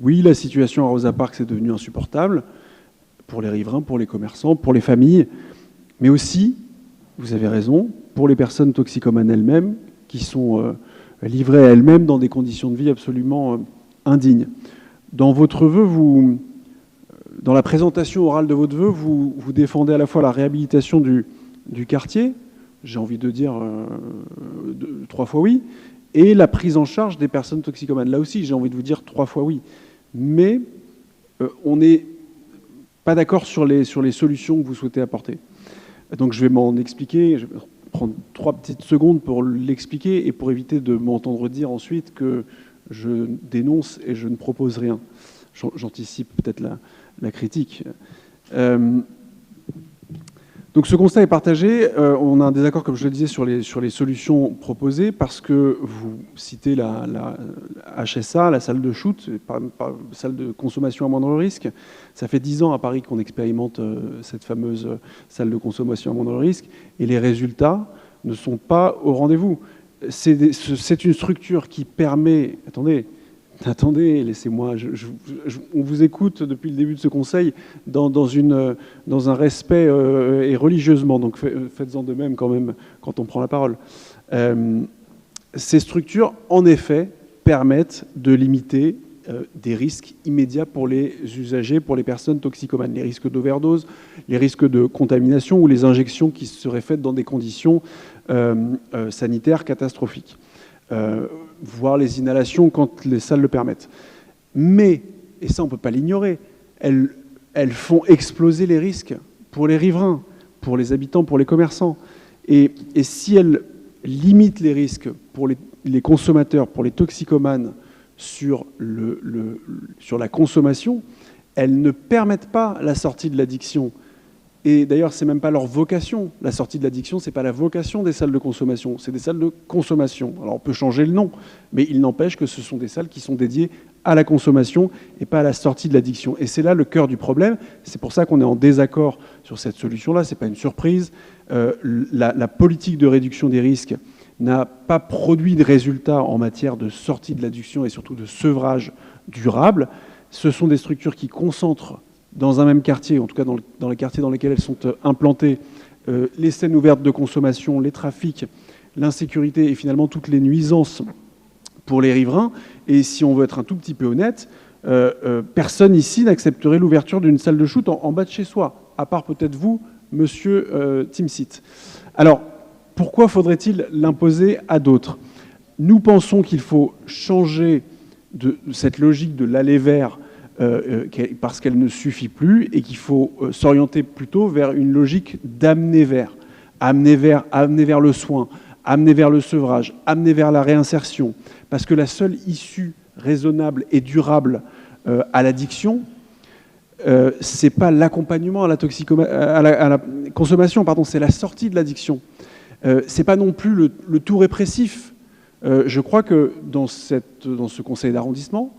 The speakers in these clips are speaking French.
Oui, la situation à Rosa Parks est devenue insupportable pour les riverains, pour les commerçants, pour les familles, mais aussi, vous avez raison, pour les personnes toxicomanes elles-mêmes qui sont livrées à elles-mêmes dans des conditions de vie absolument indignes. Dans votre vœu, dans la présentation orale de votre vœu, vous défendez à la fois la réhabilitation du quartier, j'ai envie de dire 3 fois oui, et la prise en charge des personnes toxicomanes. Là aussi, j'ai envie de vous dire 3 fois oui. Mais on n'est pas d'accord sur les solutions que vous souhaitez apporter. Donc je vais m'en expliquer, je vais prendre 3 petites secondes pour l'expliquer et pour éviter de m'entendre dire ensuite que je dénonce et je ne propose rien. J'anticipe peut-être la critique. Donc ce constat est partagé. On a un désaccord, comme je le disais, sur les solutions proposées, parce que vous citez la HSA, la salle de shoot, salle de consommation à moindre risque. Ça fait 10 ans à Paris qu'on expérimente cette fameuse salle de consommation à moindre risque, et les résultats ne sont pas au rendez-vous. C'est une structure qui permet... Attendez, laissez-moi, on vous écoute depuis le début de ce conseil dans un respect et religieusement, donc faites-en de même quand même quand on prend la parole. Ces structures, en effet, permettent de limiter des risques immédiats pour les usagers, pour les personnes toxicomanes, les risques d'overdose, les risques de contamination ou les injections qui seraient faites dans des conditions sanitaires catastrophiques. Voire les inhalations quand les salles le permettent. Mais, et ça on ne peut pas l'ignorer, elles font exploser les risques pour les riverains, pour les habitants, pour les commerçants. Et si elles limitent les risques pour les consommateurs, pour les toxicomanes sur la consommation, elles ne permettent pas la sortie de l'addiction. Et d'ailleurs, ce n'est même pas leur vocation. La sortie de l'addiction, ce n'est pas la vocation des salles de consommation, c'est des salles de consommation. Alors on peut changer le nom, mais il n'empêche que ce sont des salles qui sont dédiées à la consommation et pas à la sortie de l'addiction. Et c'est là le cœur du problème. C'est pour ça qu'on est en désaccord sur cette solution-là. Ce n'est pas une surprise. La politique de réduction des risques n'a pas produit de résultats en matière de sortie de l'addiction et surtout de sevrage durable. Ce sont des structures qui concentrent dans un même quartier, en tout cas dans les quartiers dans lesquels elles sont implantées, les scènes ouvertes de consommation, les trafics, l'insécurité et finalement toutes les nuisances pour les riverains. Et si on veut être un tout petit peu honnête, personne ici n'accepterait l'ouverture d'une salle de shoot en bas de chez soi, à part peut-être vous, monsieur Timsit. Alors, pourquoi faudrait-il l'imposer à d'autres? Nous pensons qu'il faut changer de cette logique de l'aller vers parce qu'elle ne suffit plus et qu'il faut s'orienter plutôt vers une logique d'amener vers. Amener vers le soin, amener vers le sevrage, amener vers la réinsertion. Parce que la seule issue raisonnable et durable à l'addiction, ce n'est pas l'accompagnement à la consommation, pardon, c'est la sortie de l'addiction. Ce n'est pas non plus le tout répressif. Je crois que dans ce conseil d'arrondissement,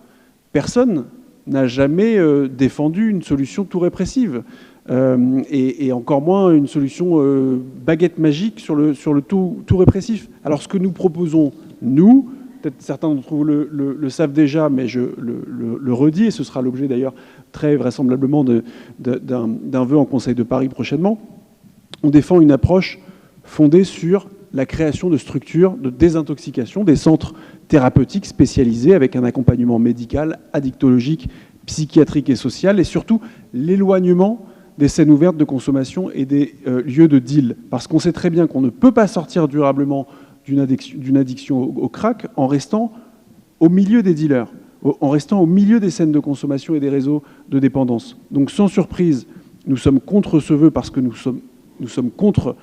personne n'a jamais défendu une solution tout répressive, et encore moins une solution baguette magique sur le tout répressif. Alors ce que nous proposons, nous, peut-être certains d'entre vous le savent déjà, mais je le redis, et ce sera l'objet d'ailleurs très vraisemblablement d'un vœu en Conseil de Paris prochainement, on défend une approche fondée sur la création de structures de désintoxication, des centres thérapeutiques spécialisés avec un accompagnement médical, addictologique, psychiatrique et social, et surtout l'éloignement des scènes ouvertes de consommation et des lieux de deal. Parce qu'on sait très bien qu'on ne peut pas sortir durablement d'une addiction au crack en restant au milieu des dealers, en restant au milieu des scènes de consommation et des réseaux de dépendance. Donc sans surprise, nous sommes contre ce vœu parce que nous sommes contre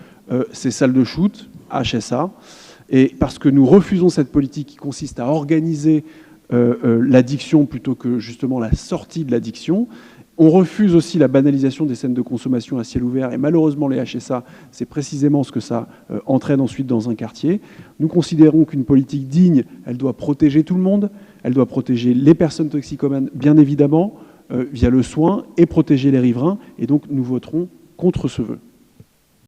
ces salles de shoot, HSA, et parce que nous refusons cette politique qui consiste à organiser l'addiction plutôt que justement la sortie de l'addiction. On refuse aussi la banalisation des scènes de consommation à ciel ouvert, et malheureusement les HSA, c'est précisément ce que ça entraîne ensuite dans un quartier. Nous considérons qu'une politique digne, elle doit protéger tout le monde, elle doit protéger les personnes toxicomanes, bien évidemment, via le soin, et protéger les riverains, et donc nous voterons contre ce vœu.